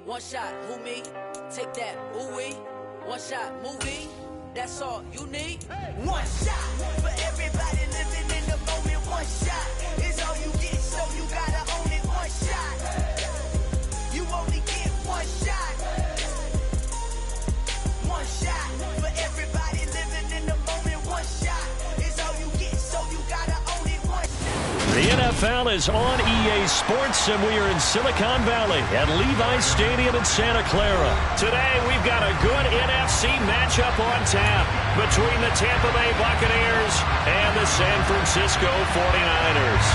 One shot, who me? Take that, ooh wee. One shot, movie. That's all you need. One shot for everybody living in the moment. One shot is all you get, so you gotta own it. One shot. You only get one shot. One shot for everybody living in the moment. One shot is all you get, so you gotta own it. One shot. The NFL is on EA Sports, and we are in Silicon Valley at Levi's Stadium in Santa Clara. Today, we've got a good NFC matchup on tap between the Tampa Bay Buccaneers and the San Francisco 49ers.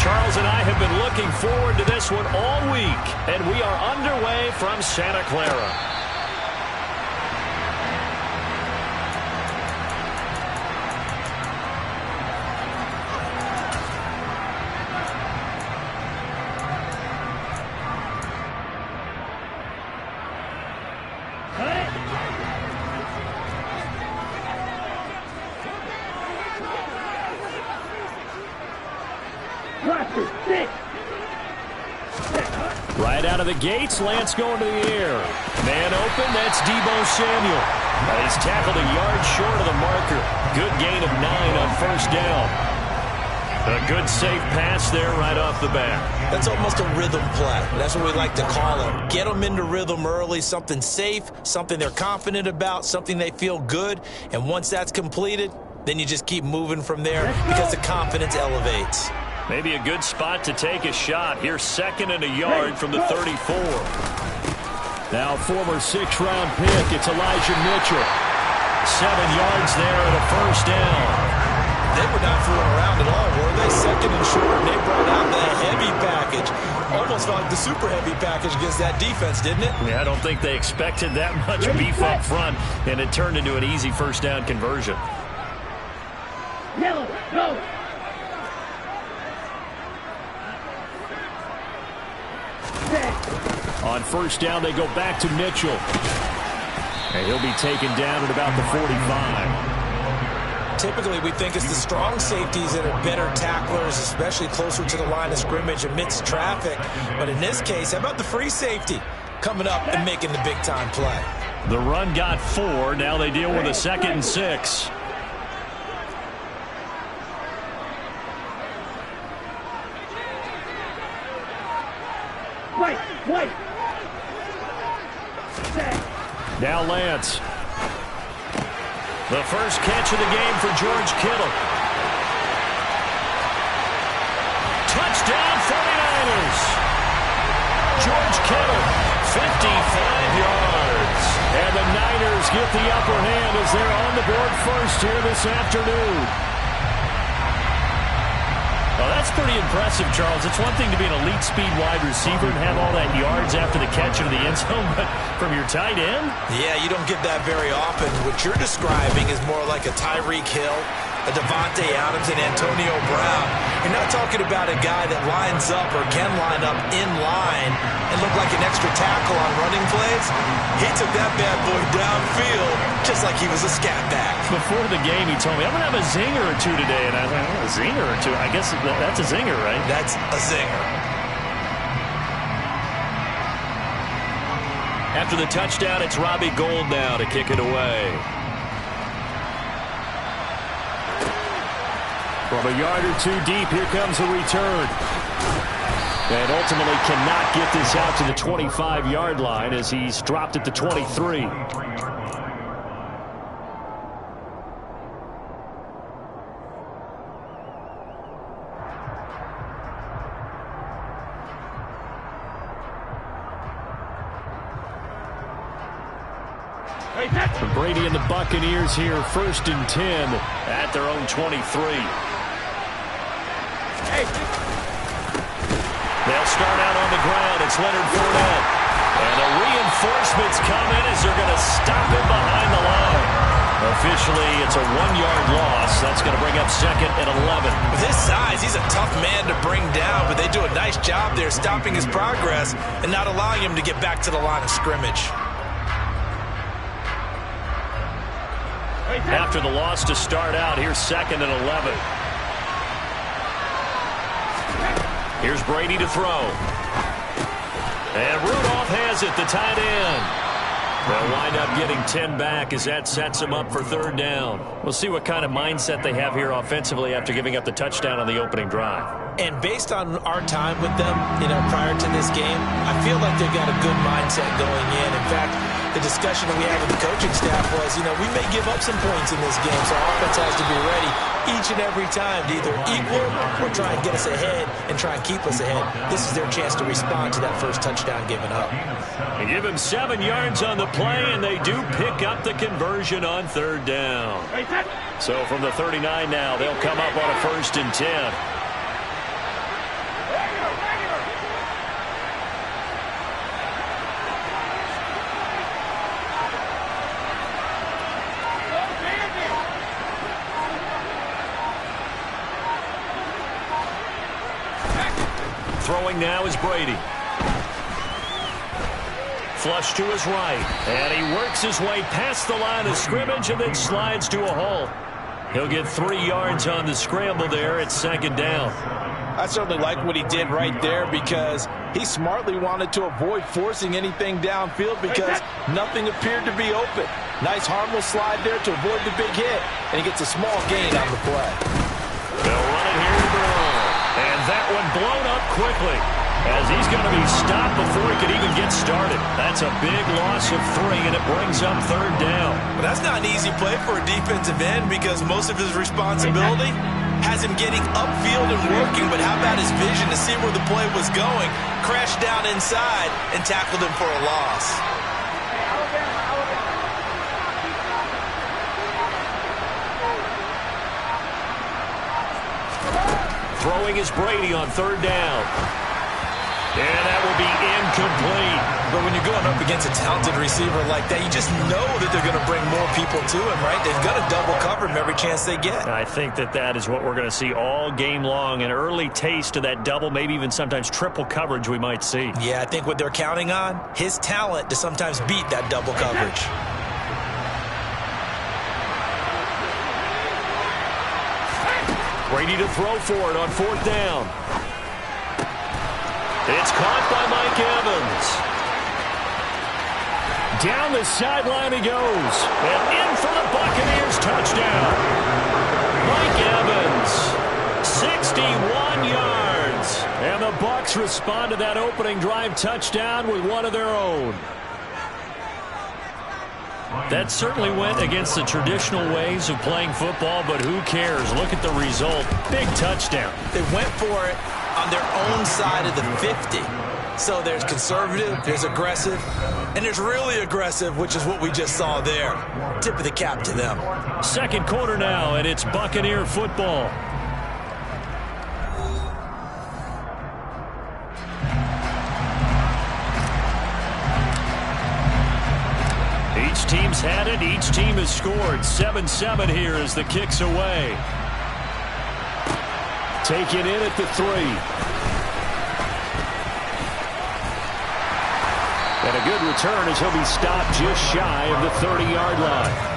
Charles and I have been looking forward to this one all week, and we are underway from Santa Clara. Right out of the gates, Lance going to the air. Man open, that's Deebo Samuel. He's tackled a yard short of the marker. Good gain of 9 on first down. A good safe pass there right off the bat. That's almost a rhythm play. That's what we like to call it. Get them into rhythm early, something safe, something they're confident about, something they feel good. And once that's completed, then you just keep moving from there because the confidence elevates. Maybe a good spot to take a shot. Here's second and a yard from the 34. Now former 6th-round pick, it's Elijah Mitchell. 7 yards there and a first down. They were not fooling around at all, were they? Second and short, and they brought out the heavy package. Almost like the super heavy package against that defense, didn't it? Yeah, I don't think they expected that much beef up front, and it turned into an easy first down conversion. Yellow, go! On first down, they go back to Mitchell. And he'll be taken down at about the 45. Typically, we think it's the strong safeties that are better tacklers, especially closer to the line of scrimmage amidst traffic. But in this case, how about the free safety coming up and making the big-time play? The run got 4. Now they deal with a 2nd and 6. Wait. Now Lance. The first catch of the game for George Kittle. Touchdown 49ers. George Kittle, 55 yards. And the Niners get the upper hand as they're on the board first here this afternoon. Well, that's pretty impressive, Charles. It's one thing to be an elite speed wide receiver and have all that yards after the catch into the end zone, but from your tight end? Yeah, you don't get that very often. What you're describing is more like a Tyreek Hill, a Devontae Adams, and Antonio Brown. You're not talking about a guy that lines up or can line up in line and look like an extra tackle on running plays. He took that bad boy downfield just like he was a scat back. Before the game, he told me, I'm going to have a zinger or two today. And I was like, oh, a zinger or two? I guess that's a zinger, right? That's a zinger. After the touchdown, it's Robbie Gould now to kick it away. From a yard or two deep, here comes a return. And ultimately cannot get this out to the 25-yard line as he's dropped at the 23. Brady and the Buccaneers here, 1st and 10 at their own 23. They'll start out on the ground. It's Leonard Fournette. And the reinforcements come in as they're going to stop him behind the line. Officially, it's a 1-yard loss. That's going to bring up 2nd and 11. With his size, he's a tough man to bring down, but they do a nice job there stopping his progress and not allowing him to get back to the line of scrimmage. After the loss to start out, here's 2nd and 11. Here's Brady to throw. And Rudolph has it, the tight end. They'll wind up getting 10 back as that sets them up for third down. We'll see what kind of mindset they have here offensively after giving up the touchdown on the opening drive. And based on our time with them, prior to this game, I feel like they've got a good mindset going in. In fact, the discussion that we had with the coaching staff was, we may give up some points in this game, so our offense has to be ready each and every time to either equal or try and get us ahead and try and keep us ahead. This is their chance to respond to that first touchdown given up. They give him 7 yards on the play, and they do pick up the conversion on third down. So from the 39 now, they'll come up on a 1st and 10. Throwing now is Brady. Flush to his right. And he works his way past the line of scrimmage and then slides to a hole. He'll get 3 yards on the scramble there at 2nd down. I certainly like what he did right there because he smartly wanted to avoid forcing anything downfield because nothing appeared to be open. Nice harmless slide there to avoid the big hit. And he gets a small gain on the play. They'll run it here to Brown. And that one blown up quickly as he's going to be stopped before he could even get started. That's a big loss of 3, and it brings up 3rd down. Well, that's not an easy play for a defensive end because most of his responsibility has him getting upfield and working, but how about his vision to see where the play was going, crashed down inside, and tackled him for a loss. Throwing is Brady on 3rd down. And that will be incomplete. But when you're going up against a talented receiver like that, you just know that they're going to bring more people to him, right? They've got to double cover him every chance they get. I think that is what we're going to see all game long. An early taste of that double, maybe even sometimes triple coverage we might see. Yeah, I think what they're counting on, his talent to sometimes beat that double coverage. Brady to throw for it on 4th down. It's caught by Mike Evans. Down the sideline he goes. And in for the Buccaneers touchdown. Mike Evans, 61 yards. And the Bucs respond to that opening drive touchdown with one of their own. That certainly went against the traditional ways of playing football, but who cares? Look at the result. Big touchdown. They went for it on their own side of the 50. So there's conservative, there's aggressive, and there's really aggressive, which is what we just saw there. Tip of the cap to them. 2nd quarter now, and it's Buccaneer football. Each team's had it. Each team has scored. 7-7 here as the kick's away. Taken in at the 3. And a good return as he'll be stopped just shy of the 30-yard line.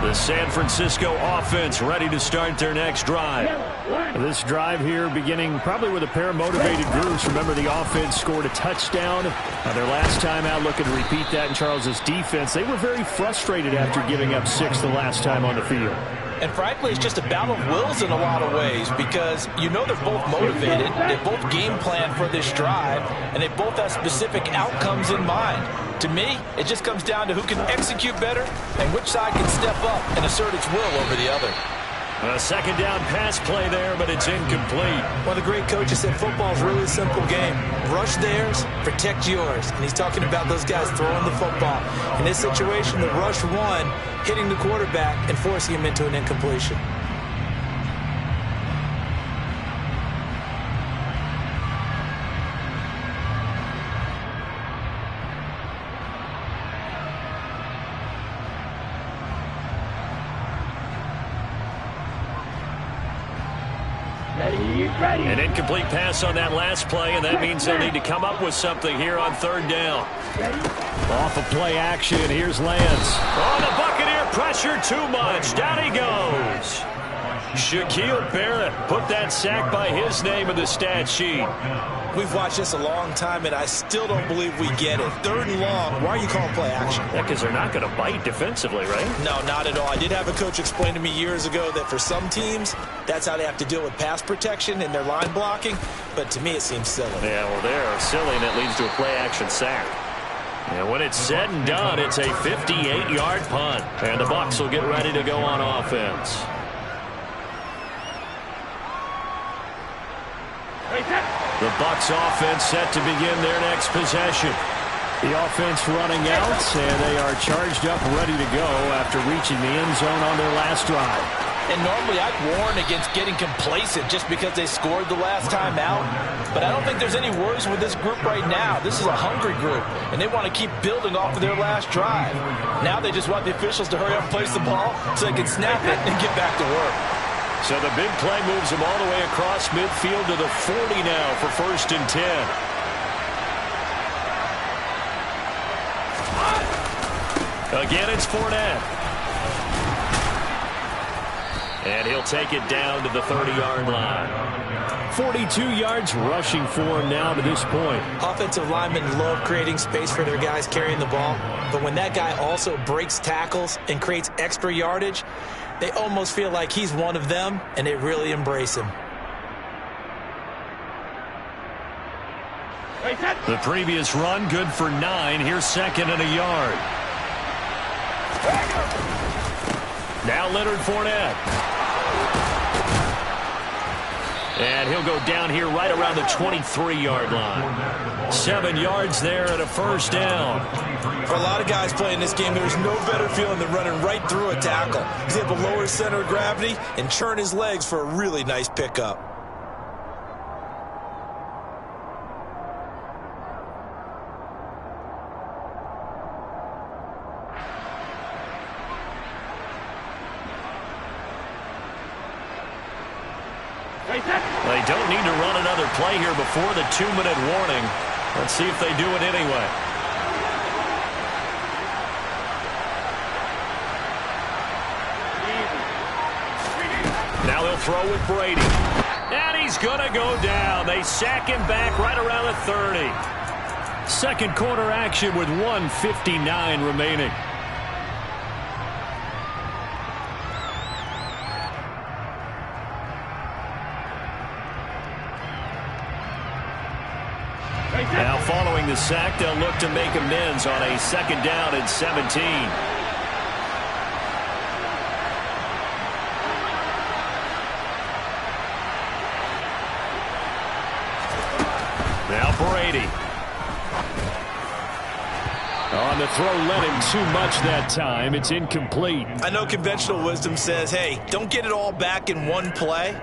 The San Francisco offense ready to start their next drive. This drive here beginning probably with a pair of motivated groups. Remember, the offense scored a touchdown. Their last time out, looking to repeat that in Charles's defense. They were very frustrated after giving up 6 the last time on the field. And frankly, it's just a battle of wills in a lot of ways because they're both motivated, they both game plan for this drive, and they both have specific outcomes in mind. To me, it just comes down to who can execute better and which side can step up and assert its will over the other. A 2nd down pass play there, but it's incomplete. One of the great coaches said football is really a simple game. Rush theirs, protect yours. And he's talking about those guys throwing the football. In this situation, the rush one, hitting the quarterback and forcing him into an incompletion. An incomplete pass on that last play, and that means they'll need to come up with something here on 3rd down. Off of play action, here's Lance. Oh, the Buccaneer pressure too much. Down he goes. Shaquille Barrett put that sack by his name in the stat sheet. We've watched this a long time, and I still don't believe we get it. 3rd and long, why are you calling play action? Yeah, because they're not going to bite defensively, right? No, not at all. I did have a coach explain to me years ago that for some teams, that's how they have to deal with pass protection and their line blocking. But to me, it seems silly. Yeah, well, they're silly, and it leads to a play action sack. And when it's said and done, it's a 58-yard punt. And the Bucs will get ready to go on offense. The Bucs offense set to begin their next possession. The offense running out, and they are charged up, ready to go after reaching the end zone on their last drive. And normally I'd warn against getting complacent just because they scored the last time out. But I don't think there's any worries with this group right now. This is a hungry group, and they want to keep building off of their last drive. Now they just want the officials to hurry up and place the ball so they can snap it and get back to work. So the big play moves them all the way across midfield to the 40 now for 1st and 10. Again, it's Fournette. And he'll take it down to the 30-yard line. 42 yards rushing for him now to this point. Offensive linemen love creating space for their guys carrying the ball. But when that guy also breaks tackles and creates extra yardage, they almost feel like he's one of them, and they really embrace him. The previous run, good for 9. Here's 2nd and a yard. Now Leonard Fournette. And he'll go down here right around the 23-yard line. 7 yards there and a 1st down. For a lot of guys playing this game, there's no better feeling than running right through a tackle. He's able to lower his center of gravity and churn his legs for a really nice pickup. They don't need to run another play here before the 2-minute warning. Let's see if they do it anyway. Now he'll throw with Brady. And he's going to go down. They sack him back right around the 30. Second quarter action with 1:59 remaining. Now following the sack, they'll look to make amends on a 2nd down and 17. Now Brady. On the throw, led him too much that time. It's incomplete. I know conventional wisdom says, hey, don't get it all back in one play.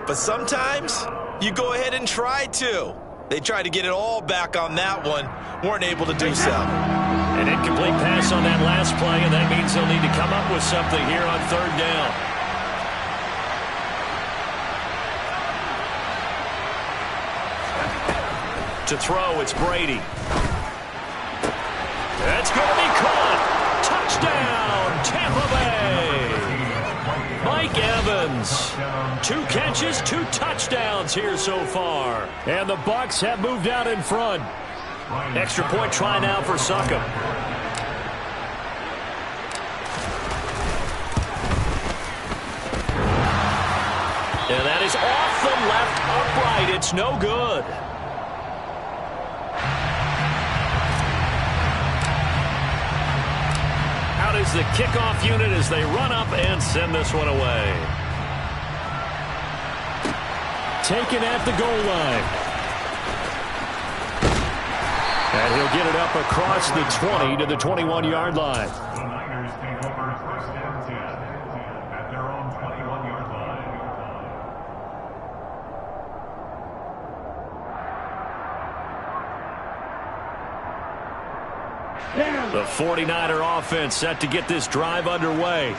But sometimes you go ahead and try to. They tried to get it all back on that one. Weren't able to do so. An incomplete pass on that last play, and that means they'll need to come up with something here on 3rd down. To throw, it's Brady. That's going to be caught. Touchdown, Tampa Bay. Mike Evans. 2 catches, 2 touchdowns here so far. And the Bucs have moved out in front. Extra point try now for Succop. And that is off the left upright. It's no good. Out is the kickoff unit as they run up and send this one away. Taken at the goal line. And he'll get it up across the 20 to the 21-yard line. The Niners take over 1st and 10 at their own 21-yard line. The 49er offense set to get this drive underway.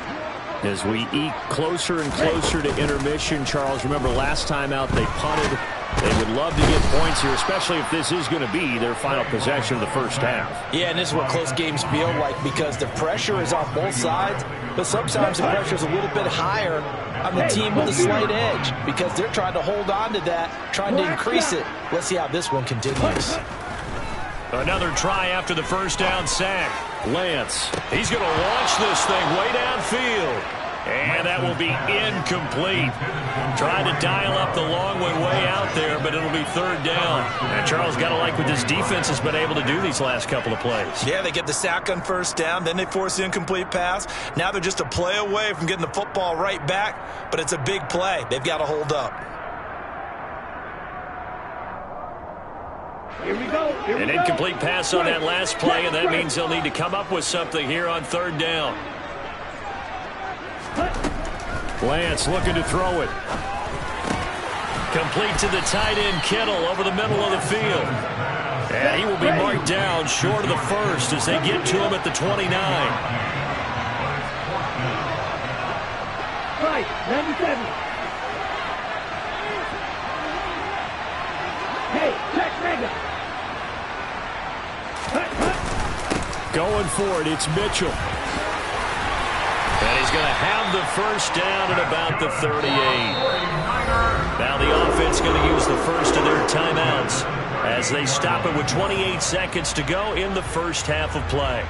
As we eke closer and closer to intermission, Charles, remember last time out they punted. They would love to get points here, especially if this is going to be their final possession of the first half. Yeah, and this is what close games feel like because the pressure is on both sides, but sometimes the pressure is a little bit higher on the team with a slight edge because they're trying to hold on to that, trying to increase it. Let's see how this one continues. Another try after the first down sack. Lance, he's going to launch this thing way downfield. And that will be incomplete. Trying to dial up the long one way out there, but it'll be third down. And Charles, got to like what this defense has been able to do these last couple of plays. Yeah, they get the sack on first down, then they force the incomplete pass. Now they're just a play away from getting the football right back, but it's a big play. They've got to hold up. Here we go. An incomplete pass on that last play, and that means they'll need to come up with something here on third down. Lance looking to throw it. Complete to the tight end Kittle over the middle of the field. And he will be marked down short of the first as they get to him at the 29. Right, 97. Hey, check mega. Going for it, it's Mitchell. And he's going to have the first down at about the 38. Now the offense going to use the first of their timeouts as they stop it with 28 seconds to go in the first half of play.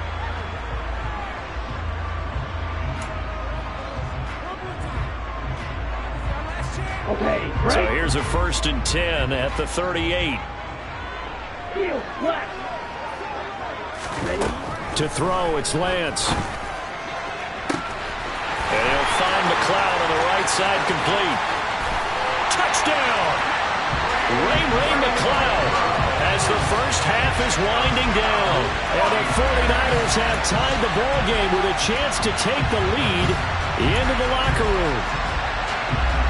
Okay, right. So here's a 1st and 10 at the 38. Field, flat. Ready? To throw, it's Lance. And he'll find McLeod on the right side, complete. Touchdown! Ray McLeod as the first half is winding down. And the 49ers have tied the ball game with a chance to take the lead into the locker room.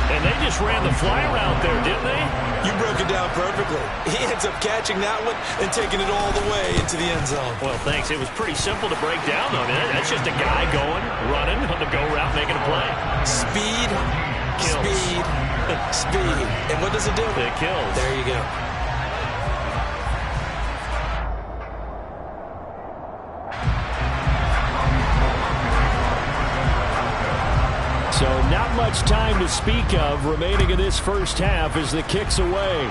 And they just ran the flyer out there, didn't they? You broke it down perfectly. He ends up catching that one and taking it all the way into the end zone. Well, thanks. It was pretty simple to break down, though. That's just a guy going, running on the go route, making a play. Speed, Kills. speed, speed. And what does it do? It kills. There you go. So not much time to speak of remaining in this first half as the kick's away.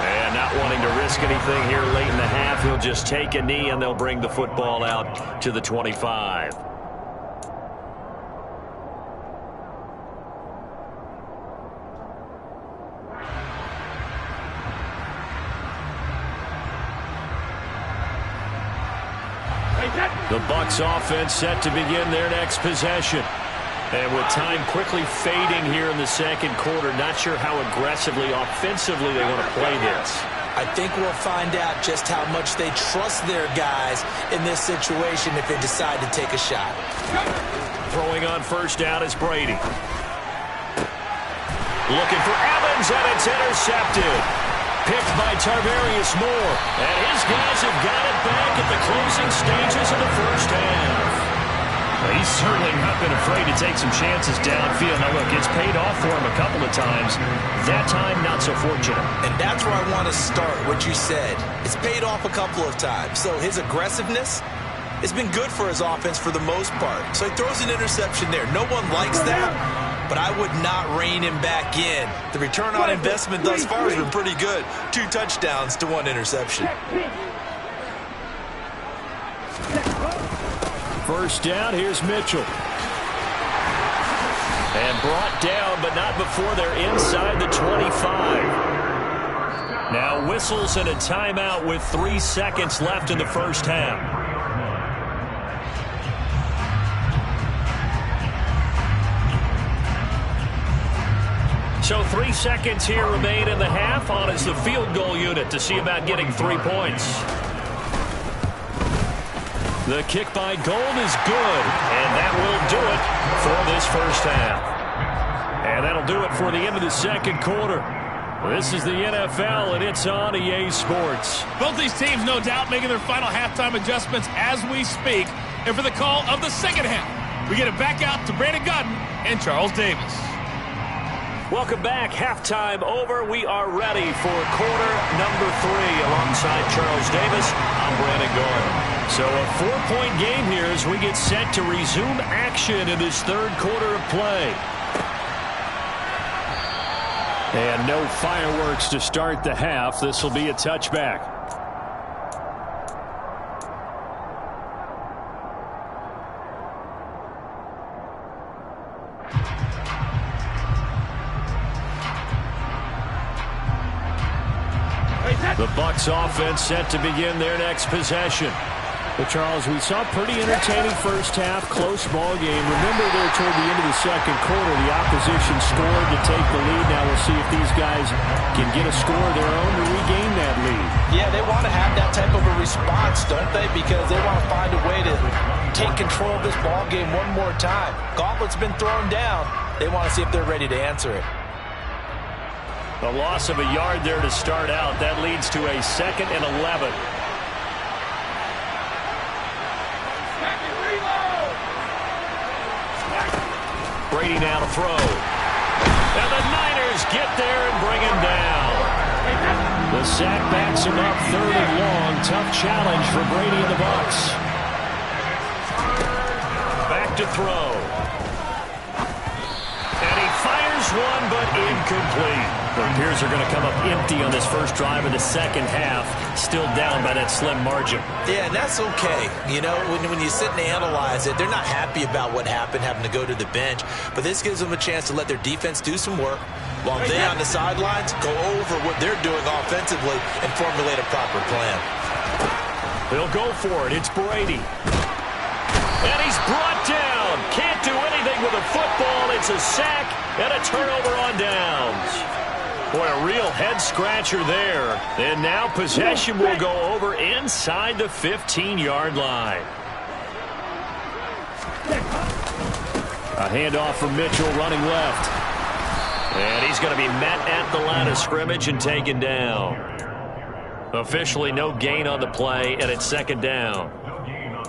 And not wanting to risk anything here late in the half, he'll just take a knee and they'll bring the football out to the 25. The Bucs offense set to begin their next possession. And with time quickly fading here in the second quarter, not sure how aggressively, offensively they want to play this. I think we'll find out just how much they trust their guys in this situation if they decide to take a shot. Throwing on first down is Brady. Looking for Evans, and it's intercepted. Picked by Tarvarius Moore. And his guys have got it back at the closing stages of the first half. Well, he's certainly not been afraid to take some chances downfield. Now, look, it's paid off for him a couple of times. That time, not so fortunate. And that's where I want to start, what you said. It's paid off a couple of times. So his aggressiveness has been good for his offense for the most part. So he throws an interception there. No one likes that, but I would not rein him back in. The return on investment thus far has been pretty good. 2 touchdowns to 1 interception. First down, here's Mitchell. And brought down, but not before they're inside the 25. Now whistles and a timeout with 3 seconds left in the first half. So 3 seconds here remain in the half. On is the field goal unit to see about getting 3 points. The kick by Gold is good, and that will do it for this first half. And that'll do it for the end of the second quarter. This is the NFL, and it's on EA Sports. Both these teams, no doubt, making their final halftime adjustments as we speak. And for the call of the second half, we get it back out to Brandon Godden and Charles Davis. Welcome back. Halftime over. We are ready for quarter number 3. Alongside Charles Davis, I'm Brandon Gordon. So a 4-point game here as we get set to resume action in this third quarter of play. And no fireworks to start the half. This will be a touchback. The Bucs offense set to begin their next possession. Well, Charles, we saw a pretty entertaining first half, close ball game. Remember there toward the end of the second quarter, the opposition scored to take the lead. Now we'll see if these guys can get a score of their own to regain that lead. Yeah, they want to have that type of a response, don't they? Because they want to find a way to take control of this ball game one more time. Gauntlet's been thrown down. They want to see if they're ready to answer it. A loss of a yard there to start out. That leads to a 2nd and 11. Brady now to throw. And the Niners get there and bring him down. The sack backs him up 3rd and long. Tough challenge for Brady and the Bucs. Back to throw. And he fires one, but incomplete. It appears they're going to come up empty on this first drive of the second half. Still down by that slim margin. Yeah, and that's okay. You know, when you sit and analyze it, they're not happy about what happened, having to go to the bench. But this gives them a chance to let their defense do some work while they on the sidelines go over what they're doing offensively and formulate a proper plan. They'll go for it. It's Brady. And he's brought down. Can't do anything with a football. It's a sack and a turnover on downs. Boy, a real head-scratcher there. And now possession will go over inside the 15-yard line. A handoff from Mitchell running left. And he's going to be met at the line of scrimmage and taken down. Officially no gain on the play, and it's 2nd down.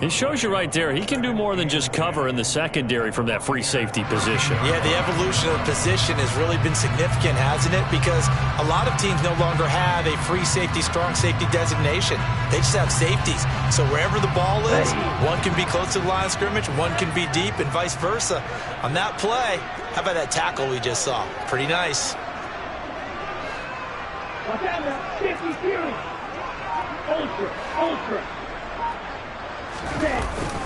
It shows you right there, he can do more than just cover in the secondary from that free safety position. Yeah, the evolution of the position has really been significant, hasn't it? Because a lot of teams no longer have a free safety, strong safety designation. They just have safeties. So wherever the ball is, one can be close to the line of scrimmage, one can be deep, and vice versa. On that play, how about that tackle we just saw? Pretty nice. Watch out now, 50 series. Ultra.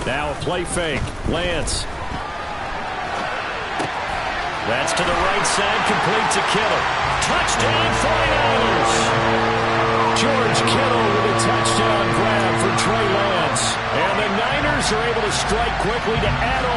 Now a play fake. Lance. That's to the right side, complete to Kittle. Touchdown 49ers! George Kittle with a touchdown grab for Trey Lance. And the Niners are able to strike quickly to add on.